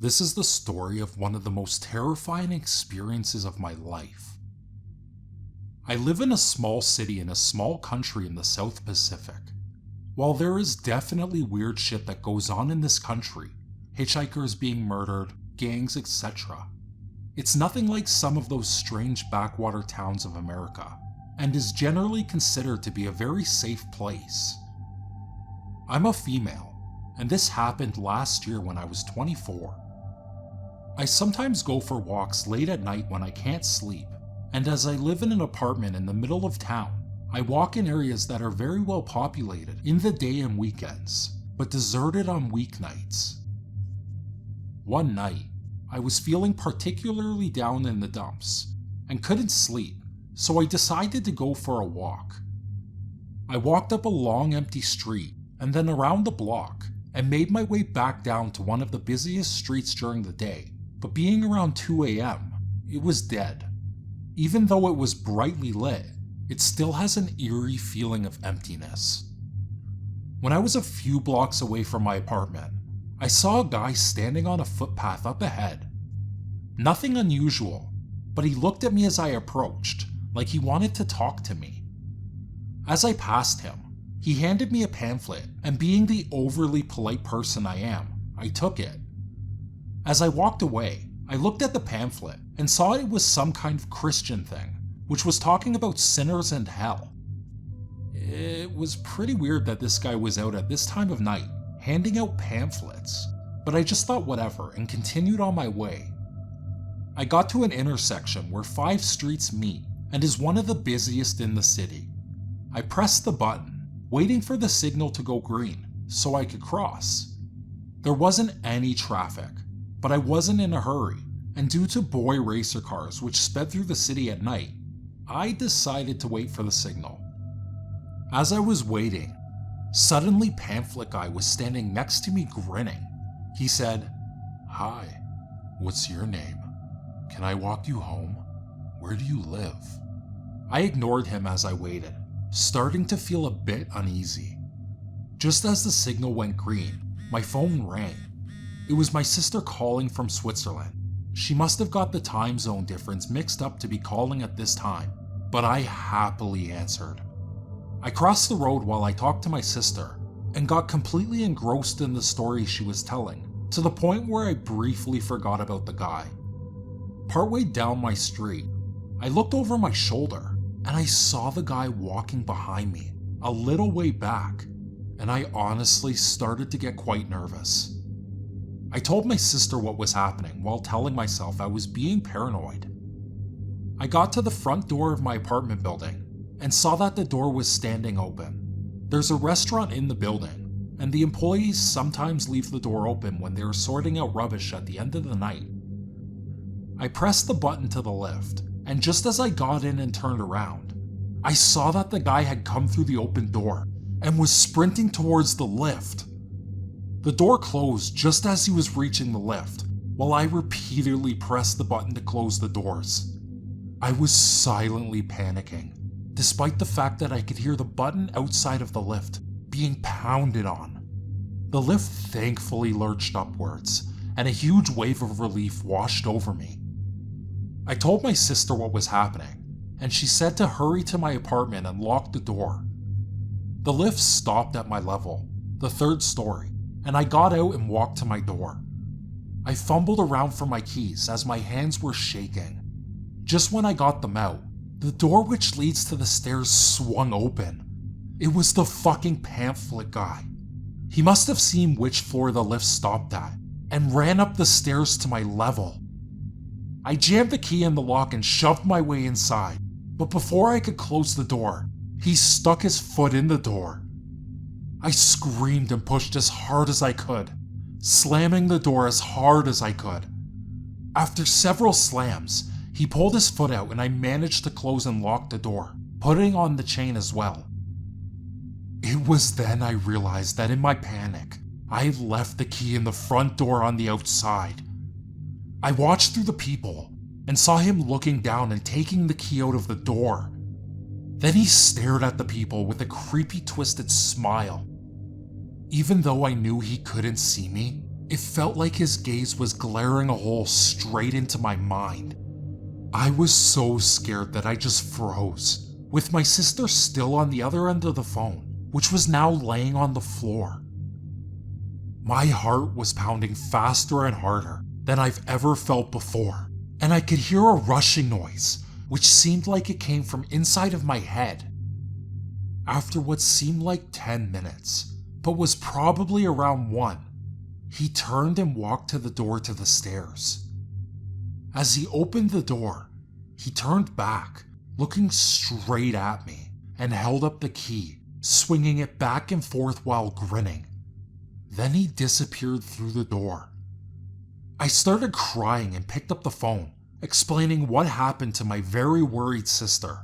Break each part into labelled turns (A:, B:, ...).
A: This is the story of one of the most terrifying experiences of my life. I live in a small city in a small country in the South Pacific. While there is definitely weird shit that goes on in this country, hitchhikers being murdered, gangs, etc., it's nothing like some of those strange backwater towns of America, and is generally considered to be a very safe place. I'm a female, and this happened last year when I was 24. I sometimes go for walks late at night when I can't sleep, and as I live in an apartment in the middle of town, I walk in areas that are very well populated in the day and weekends, but deserted on weeknights. One night, I was feeling particularly down in the dumps, and couldn't sleep, so I decided to go for a walk. I walked up a long empty street, and then around the block, and made my way back down to one of the busiest streets during the day, but being around 2 a.m., it was dead. Even though it was brightly lit, it still has an eerie feeling of emptiness. When I was a few blocks away from my apartment, I saw a guy standing on a footpath up ahead. Nothing unusual, but he looked at me as I approached, like he wanted to talk to me. As I passed him, he handed me a pamphlet, and being the overly polite person I am, I took it. As I walked away, I looked at the pamphlet and saw it was some kind of Christian thing, which was talking about sinners and hell. It was pretty weird that this guy was out at this time of night, handing out pamphlets, but I just thought whatever and continued on my way. I got to an intersection where 5 streets meet and is one of the busiest in the city. I pressed the button, waiting for the signal to go green so I could cross. There wasn't any traffic, but I wasn't in a hurry, and due to boy racer cars which sped through the city at night, I decided to wait for the signal. As I was waiting, suddenly Pamphlet Guy was standing next to me grinning. He said, "Hi, what's your name? Can I walk you home? Where do you live?" I ignored him as I waited, starting to feel a bit uneasy. Just as the signal went green, my phone rang. It was my sister calling from Switzerland. She must have got the time zone difference mixed up to be calling at this time, but I happily answered. I crossed the road while I talked to my sister, and got completely engrossed in the story she was telling, to the point where I briefly forgot about the guy. Partway down my street, I looked over my shoulder, and I saw the guy walking behind me, a little way back, and I honestly started to get quite nervous. I told my sister what was happening while telling myself I was being paranoid. I got to the front door of my apartment building and saw that the door was standing open. There's a restaurant in the building, and the employees sometimes leave the door open when they are sorting out rubbish at the end of the night. I pressed the button to the lift, and just as I got in and turned around, I saw that the guy had come through the open door and was sprinting towards the lift. The door closed just as he was reaching the lift, while I repeatedly pressed the button to close the doors. I was silently panicking, despite the fact that I could hear the button outside of the lift being pounded on. The lift thankfully lurched upwards, and a huge wave of relief washed over me. I told my sister what was happening, and she said to hurry to my apartment and lock the door. The lift stopped at my level, the 3rd story, and I got out and walked to my door. I fumbled around for my keys as my hands were shaking. Just when I got them out, the door which leads to the stairs swung open. It was the fucking Pamphlet Guy. He must have seen which floor the lift stopped at, and ran up the stairs to my level. I jammed the key in the lock and shoved my way inside, but before I could close the door, he stuck his foot in the door. I screamed and pushed as hard as I could, slamming the door as hard as I could. After several slams, he pulled his foot out and I managed to close and lock the door, putting on the chain as well. It was then I realized that in my panic, I had left the key in the front door on the outside. I watched through the people and saw him looking down and taking the key out of the door. Then he stared at the people with a creepy twisted smile. Even though I knew he couldn't see me, It felt like his gaze was glaring a hole straight into my mind. I was so scared that I just froze, with my sister still on the other end of the phone, which was now laying on the floor. My heart was pounding faster and harder than I've ever felt before, and I could hear a rushing noise, which seemed like it came from inside of my head. After what seemed like 10 minutes, but was probably around 1, he turned and walked to the door to the stairs. As he opened the door, he turned back, looking straight at me, and held up the key, swinging it back and forth while grinning. Then he disappeared through the door. I started crying and picked up the phone, explaining what happened to my very worried sister.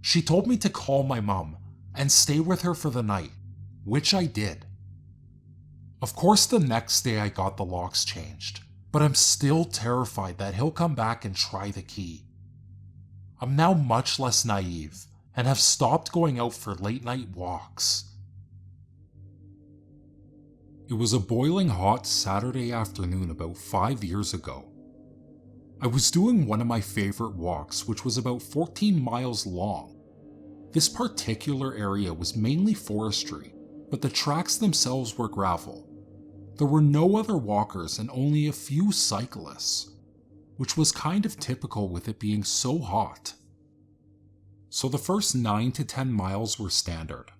A: She told me to call my mom and stay with her for the night, which I did. Of course, the next day I got the locks changed, but I'm still terrified that he'll come back and try the key. I'm now much less naive and have stopped going out for late night walks. It was a boiling hot Saturday afternoon about 5 years ago. I was doing one of my favorite walks, which was about 14 miles long. This particular area was mainly forestry, but the tracks themselves were gravel. There were no other walkers and only a few cyclists, which was kind of typical with it being so hot. So the first 9 to 10 miles were standard.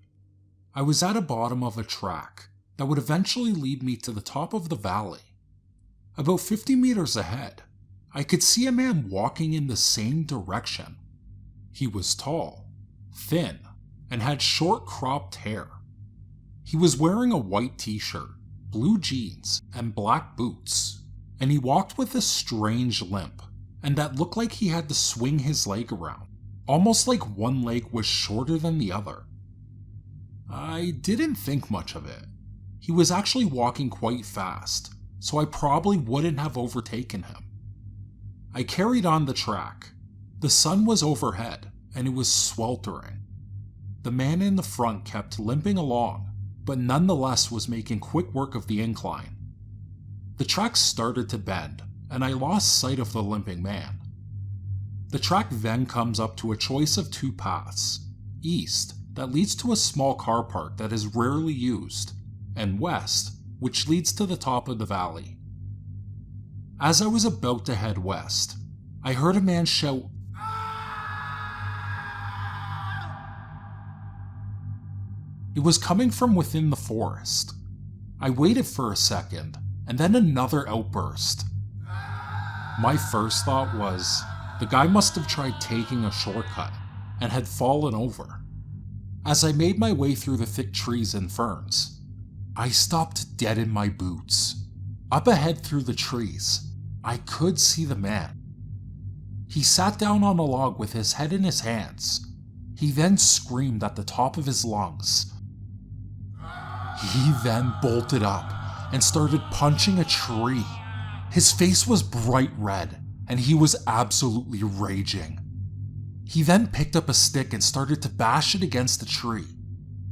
A: I was at the bottom of a track that would eventually lead me to the top of the valley. About 50 meters ahead, I could see a man walking in the same direction. He was tall, thin, and had short cropped hair. He was wearing a white t-shirt, blue jeans, and black boots, and he walked with a strange limp, and that looked like he had to swing his leg around, almost like one leg was shorter than the other. I didn't think much of it. He was actually walking quite fast, so I probably wouldn't have overtaken him. I carried on the track. The sun was overhead, and it was sweltering. The man in the front kept limping along, but nonetheless was making quick work of the incline. The track started to bend, and I lost sight of the limping man. The track then comes up to a choice of 2 paths: east, that leads to a small car park that is rarely used, and west, which leads to the top of the valley. As I was about to head west, I heard a man shout, It was coming from within the forest. I waited for a second, and then another outburst. My first thought was, the guy must have tried taking a shortcut and had fallen over. As I made my way through the thick trees and ferns, I stopped dead in my boots. Up ahead through the trees, I could see the man. He sat down on a log with his head in his hands. He then screamed at the top of his lungs. He then bolted up and started punching a tree. His face was bright red, and he was absolutely raging. He then picked up a stick and started to bash it against the tree.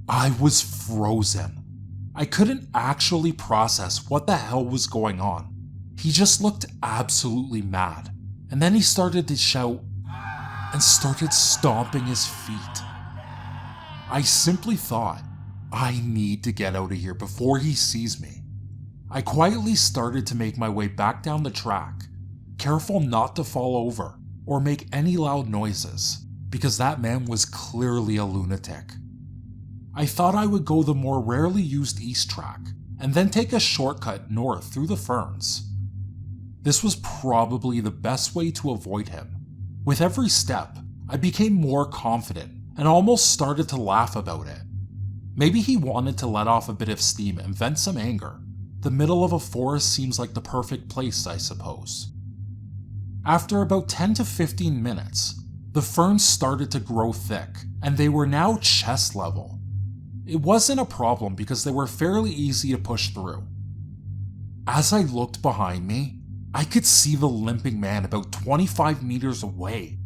A: I was frozen. I couldn't actually process what the hell was going on. He just looked absolutely mad, and then he started to shout and started stomping his feet. I simply thought, I need to get out of here before he sees me. I quietly started to make my way back down the track, careful not to fall over or make any loud noises, because that man was clearly a lunatic. I thought I would go the more rarely used east track, and then take a shortcut north through the ferns. This was probably the best way to avoid him. With every step, I became more confident and almost started to laugh about it. Maybe he wanted to let off a bit of steam and vent some anger. The middle of a forest seems like the perfect place, I suppose. After about 10 to 15 minutes, the ferns started to grow thick, and they were now chest level. It wasn't a problem because they were fairly easy to push through. As I looked behind me, I could see the limping man about 25 meters away.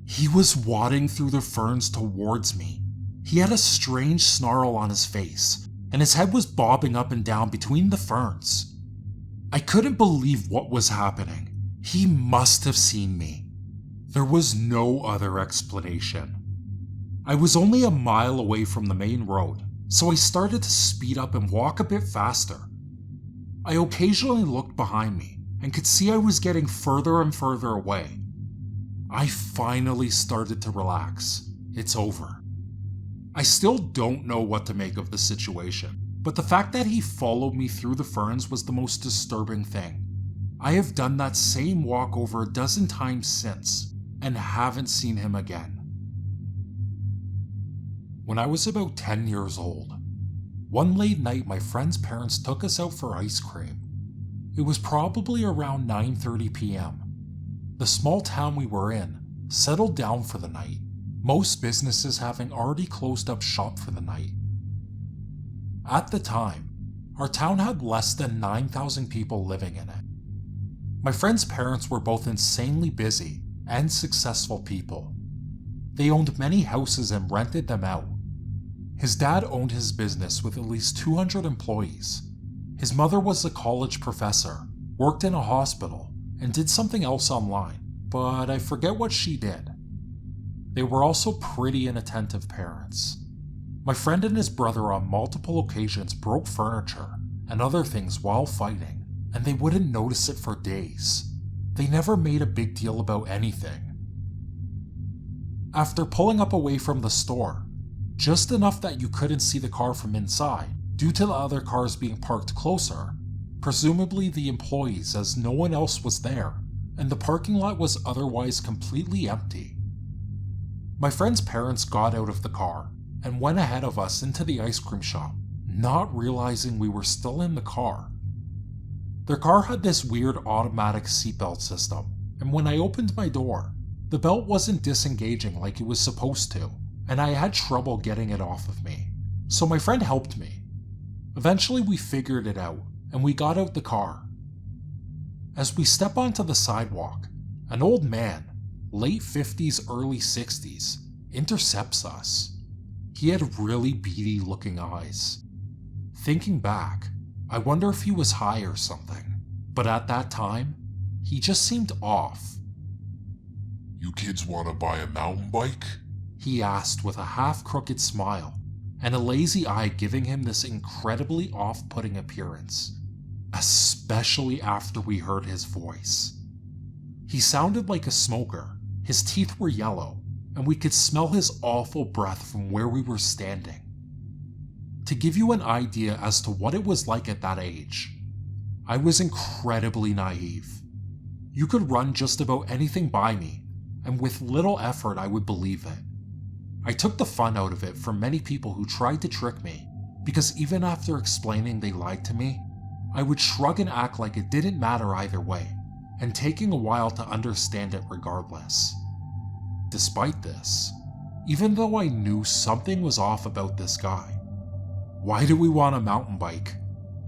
A: He was wadding through the ferns towards me. He had a strange snarl on his face, and his head was bobbing up and down between the ferns. I couldn't believe what was happening. He must have seen me. There was no other explanation. I was only a mile away from the main road, so I started to speed up and walk a bit faster. I occasionally looked behind me and could see I was getting further and further away. I finally started to relax. It's over. I still don't know what to make of the situation, but the fact that he followed me through the ferns was the most disturbing thing. I have done that same walk over a dozen times since, and haven't seen him again. When I was about 10 years old, one late night my friend's parents took us out for ice cream. It was probably around 9:30 p.m. The small town we were in settled down for the night, most businesses having already closed up shop for the night. At the time, our town had less than 9,000 people living in it. My friend's parents were both insanely busy and successful people. They owned many houses and rented them out. His dad owned his business with at least 200 employees. His mother was a college professor, worked in a hospital, and did something else online, but I forget what she did. They were also pretty and attentive parents. My friend and his brother on multiple occasions broke furniture and other things while fighting, and they wouldn't notice it for days. They never made a big deal about anything. After pulling up away from the store, just enough that you couldn't see the car from inside, due to the other cars being parked closer, presumably the employees as no one else was there, and the parking lot was otherwise completely empty. My friend's parents got out of the car and went ahead of us into the ice cream shop, not realizing we were still in the car. Their car had this weird automatic seatbelt system, and when I opened my door, the belt wasn't disengaging like it was supposed to, and I had trouble getting it off of me, so my friend helped me. Eventually we figured it out, and we got out the car. As we step onto the sidewalk, an old man, late 50s, early 60s, intercepts us. He had really beady looking eyes. Thinking back, I wonder if he was high or something, but at that time, he just seemed off.
B: "You kids want to buy a mountain bike?"
A: He asked with a half-crooked smile, and a lazy eye giving him this incredibly off-putting appearance, especially after we heard his voice. He sounded like a smoker, his teeth were yellow, and we could smell his awful breath from where we were standing. To give you an idea as to what it was like at that age, I was incredibly naive. You could run just about anything by me, and with little effort I would believe it. I took the fun out of it from many people who tried to trick me, because even after explaining they lied to me, I would shrug and act like it didn't matter either way, and taking a while to understand it regardless. Despite this, even though I knew something was off about this guy, "Why do we want a mountain bike?"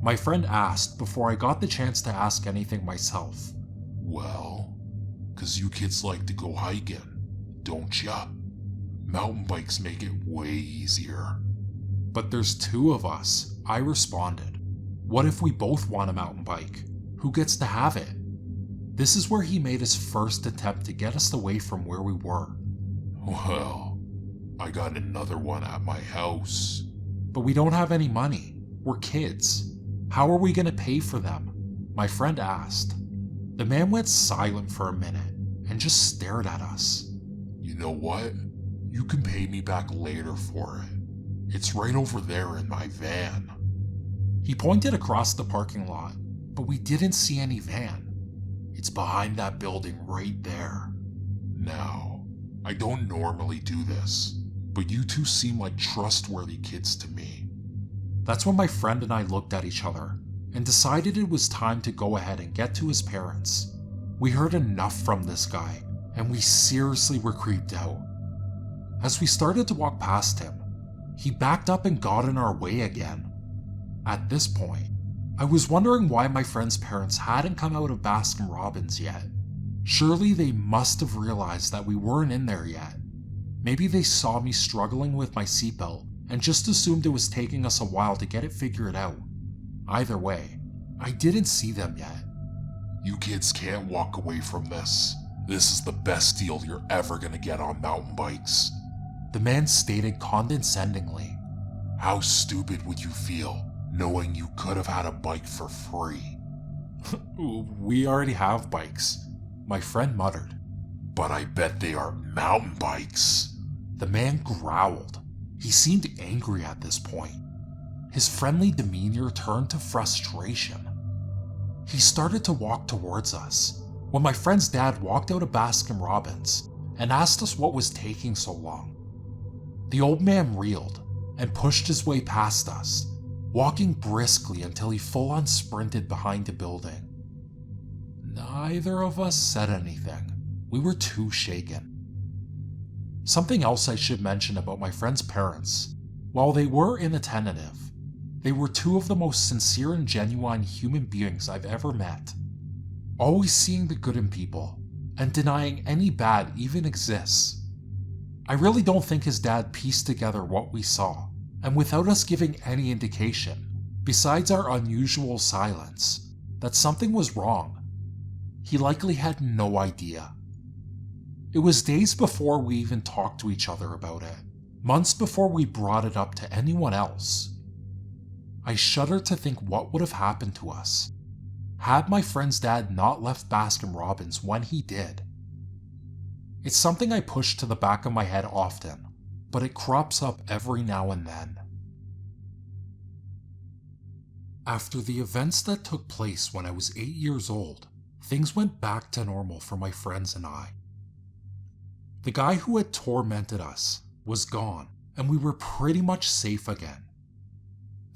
A: my friend asked before I got the chance to ask anything myself.
B: "Well, 'cause you kids like to go hiking, don't ya? Mountain bikes make it way easier."
A: "But there's two of us," I responded. "What if we both want a mountain bike? Who gets to have it?" This is where he made his first attempt to get us away from where we were.
B: "Well, I got another one at my house."
A: "But we don't have any money. We're kids. How are we going to pay for them?" my friend asked. The man went silent for a minute and just stared at us.
B: "You know what? You can pay me back later for it. It's right over there in my van."
A: He pointed across the parking lot, but we didn't see any van.
B: "It's behind that building right there." Now, I don't normally do this, but you two seem like trustworthy kids to me.
A: That's when my friend and I looked at each other and decided it was time to go ahead and get to his parents. We heard enough from this guy, and we seriously were creeped out. As we started to walk past him, he backed up and got in our way again. At this point, I was wondering why my friend's parents hadn't come out of Baskin-Robbins yet. Surely they must have realized that we weren't in there yet. Maybe they saw me struggling with my seatbelt and just assumed it was taking us a while to get it figured out. Either way, I didn't see them yet.
B: You kids can't walk away from this. This is the best deal you're ever gonna get on mountain bikes.
A: The man stated condescendingly.
B: How stupid would you feel knowing you could have had a bike for free?
A: We already have bikes, my friend muttered.
B: But I bet they are mountain bikes.
A: The man growled. He seemed angry at this point. His friendly demeanor turned to frustration. He started to walk towards us when my friend's dad walked out of Baskin-Robbins and asked us what was taking so long. The old man reeled and pushed his way past us, walking briskly until he full-on sprinted behind a building. Neither of us said anything. We were too shaken. Something else I should mention about my friend's parents. While they were inattentive, they were two of the most sincere and genuine human beings I've ever met. Always seeing the good in people and denying any bad even exists. I really don't think his dad pieced together what we saw, and without us giving any indication, besides our unusual silence, that something was wrong. He likely had no idea. It was days before we even talked to each other about it, months before we brought it up to anyone else. I shudder to think what would have happened to us had my friend's dad not left Baskin-Robbins when he did. It's something I push to the back of my head often, but it crops up every now and then. After the events that took place when I was 8 years old, things went back to normal for my friends and I. The guy who had tormented us was gone, and we were pretty much safe again.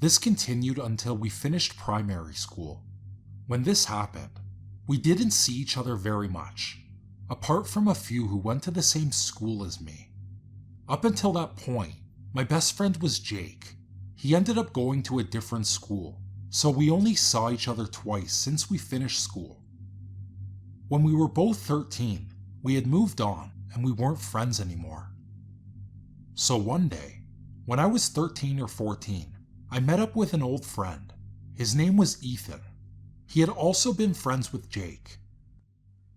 A: This continued until we finished primary school. When this happened, we didn't see each other very much, apart from a few who went to the same school as me. Up until that point, my best friend was Jake. He ended up going to a different school, so we only saw each other twice since we finished school. When we were both 13, we had moved on and we weren't friends anymore. So one day, when I was 13 or 14, I met up with an old friend. His name was Ethan. He had also been friends with Jake.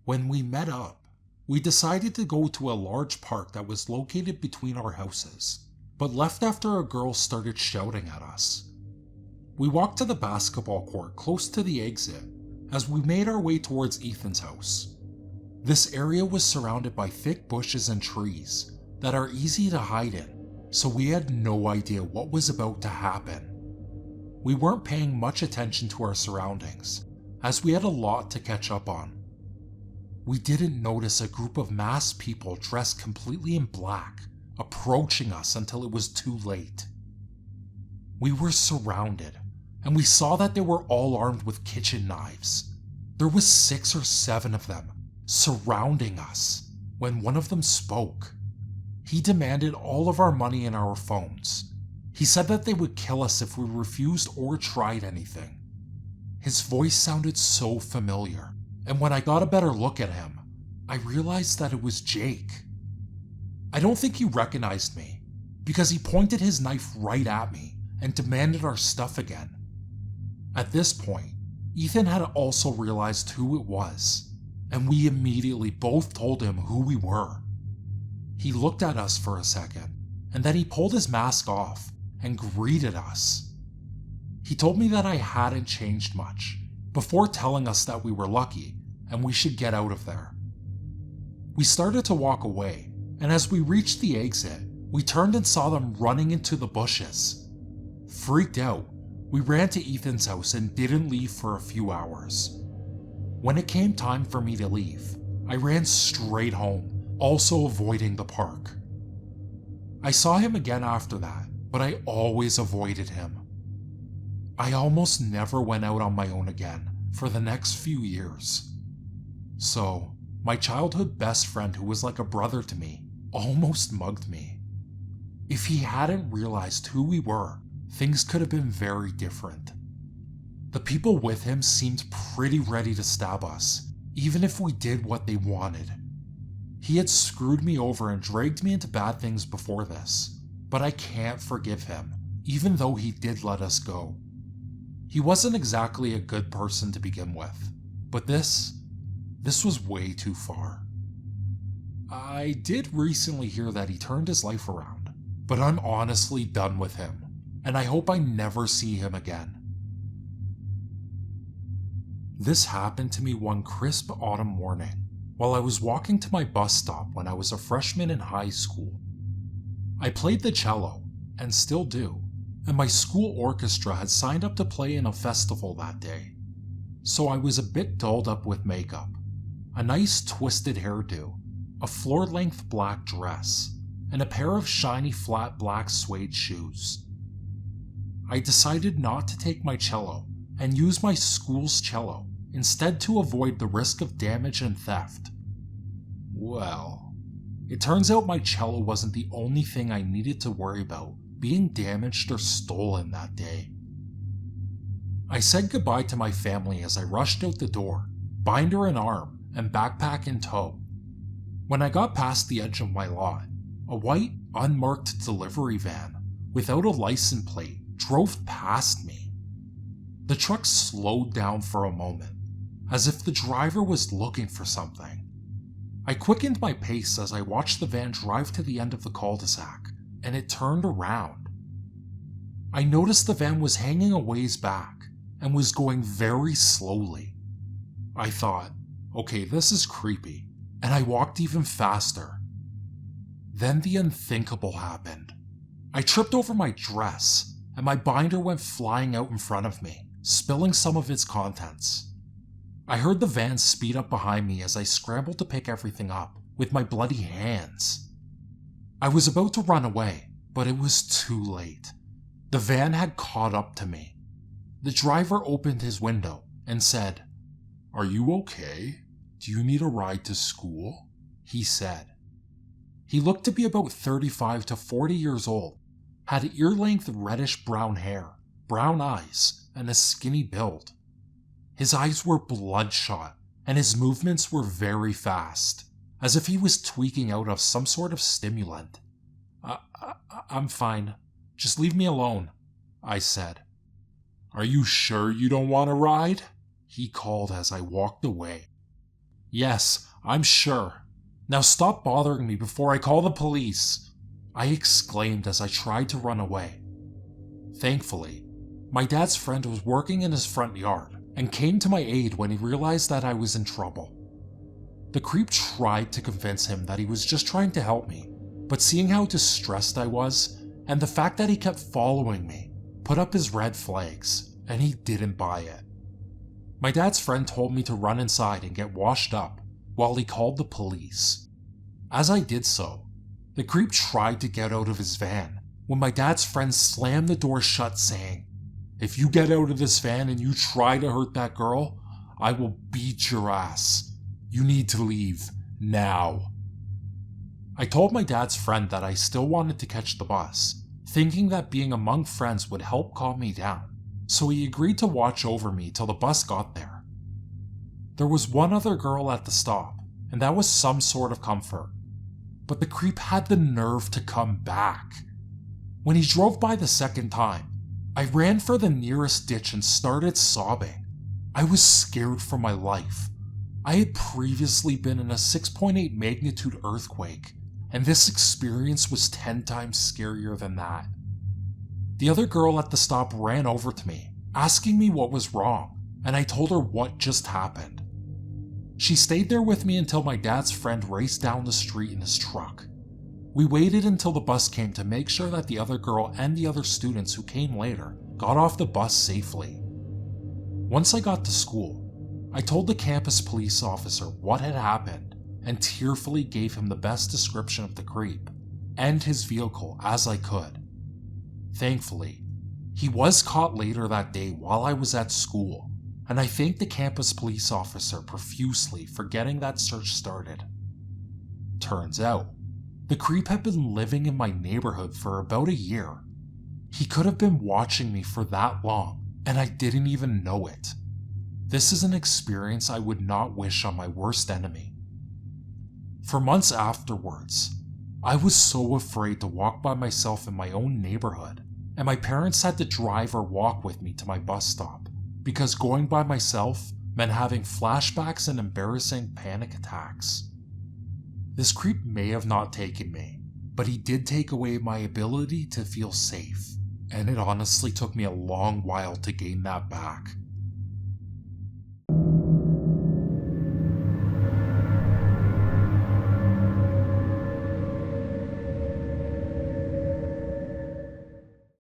A: When we met up, we decided to go to a large park that was located between our houses, but left after a girl started shouting at us. We walked to the basketball court close to the exit as we made our way towards Ethan's house. This area was surrounded by thick bushes and trees that are easy to hide in, so we had no idea what was about to happen. We weren't paying much attention to our surroundings, as we had a lot to catch up on. We didn't notice a group of masked people dressed completely in black approaching us until it was too late. We were surrounded, and we saw that they were all armed with kitchen knives. There was 6 or 7 of them surrounding us when one of them spoke. He demanded all of our money and our phones. He said that they would kill us if we refused or tried anything. His voice sounded so familiar, and when I got a better look at him, I realized that it was Jake. I don't think he recognized me, because he pointed his knife right at me and demanded our stuff again. At this point, Ethan had also realized who it was, and we immediately both told him who we were. He looked at us for a second, and then he pulled his mask off and greeted us. He told me that I hadn't changed much, before telling us that we were lucky and we should get out of there. We started to walk away, and as we reached the exit, we turned and saw them running into the bushes. Freaked out, we ran to Ethan's house and didn't leave for a few hours. When it came time for me to leave, I ran straight home, also avoiding the park. I saw him again after that, but I always avoided him. I almost never went out on my own again for the next few years. So, my childhood best friend, who was like a brother to me, almost mugged me. If he hadn't realized who we were, things could have been very different. The people with him seemed pretty ready to stab us, even if we did what they wanted. He had screwed me over and dragged me into bad things before this, but I can't forgive him, even though he did let us go. He wasn't exactly a good person to begin with, but this was way too far. I did recently hear that he turned his life around, but I'm honestly done with him, and I hope I never see him again. This happened to me one crisp autumn morning while I was walking to my bus stop when I was a freshman in high school. I played the cello, and still do, and my school orchestra had signed up to play in a festival that day, so I was a bit dolled up with makeup, a nice twisted hairdo, a floor-length black dress, and a pair of shiny flat black suede shoes. I decided not to take my cello and use my school's cello instead to avoid the risk of damage and theft. Well, it turns out my cello wasn't the only thing I needed to worry about being damaged or stolen that day. I said goodbye to my family as I rushed out the door, binder in arm and backpack in tow. When I got past the edge of my lot, a white, unmarked delivery van without a license plate drove past me. The truck slowed down for a moment, as if the driver was looking for something. I quickened my pace as I watched the van drive to the end of the cul-de-sac, and it turned around. I noticed the van was hanging a ways back and was going very slowly. I thought, okay, this is creepy, and I walked even faster. Then the unthinkable happened. I tripped over my dress, and my binder went flying out in front of me, spilling some of its contents. I heard the van speed up behind me as I scrambled to pick everything up with my bloody hands. I was about to run away, but it was too late. The van had caught up to me. The driver opened his window and said, "Are you okay? Do you need a ride to school?" he said. He looked to be about 35 to 40 years old, had ear-length reddish-brown hair, brown eyes, and a skinny build. His eyes were bloodshot, and his movements were very fast, as if he was tweaking out of some sort of stimulant. I'm fine. Just leave me alone," I said. "Are you sure you don't want to ride?" he called as I walked away. "Yes, I'm sure. Now stop bothering me before I call the police," I exclaimed as I tried to run away. Thankfully, my dad's friend was working in his front yard and came to my aid when he realized that I was in trouble. The creep tried to convince him that he was just trying to help me, but seeing how distressed I was, and the fact that he kept following me, put up his red flags, and he didn't buy it. My dad's friend told me to run inside and get washed up, while he called the police. As I did so, the creep tried to get out of his van, when my dad's friend slammed the door shut saying, "If you get out of this van and you try to hurt that girl, I will beat your ass. You need to leave, now." I told my dad's friend that I still wanted to catch the bus, thinking that being among friends would help calm me down, so he agreed to watch over me till the bus got there. There was one other girl at the stop, and that was some sort of comfort. But the creep had the nerve to come back. When he drove by the second time, I ran for the nearest ditch and started sobbing. I was scared for my life. I had previously been in a 6.8 magnitude earthquake, and this experience was 10 times scarier than that. The other girl at the stop ran over to me, asking me what was wrong, and I told her what just happened. She stayed there with me until my dad's friend raced down the street in his truck. We waited until the bus came to make sure that the other girl and the other students who came later got off the bus safely. Once I got to school, I told the campus police officer what had happened and tearfully gave him the best description of the creep and his vehicle as I could. Thankfully, he was caught later that day while I was at school, and I thanked the campus police officer profusely for getting that search started. Turns out, the creep had been living in my neighborhood for about a year. He could have been watching me for that long, and I didn't even know it. This is an experience I would not wish on my worst enemy. For months afterwards, I was so afraid to walk by myself in my own neighborhood, and my parents had to drive or walk with me to my bus stop because going by myself meant having flashbacks and embarrassing panic attacks. This creep may have not taken me, but he did take away my ability to feel safe, and it honestly took me a long while to gain that back.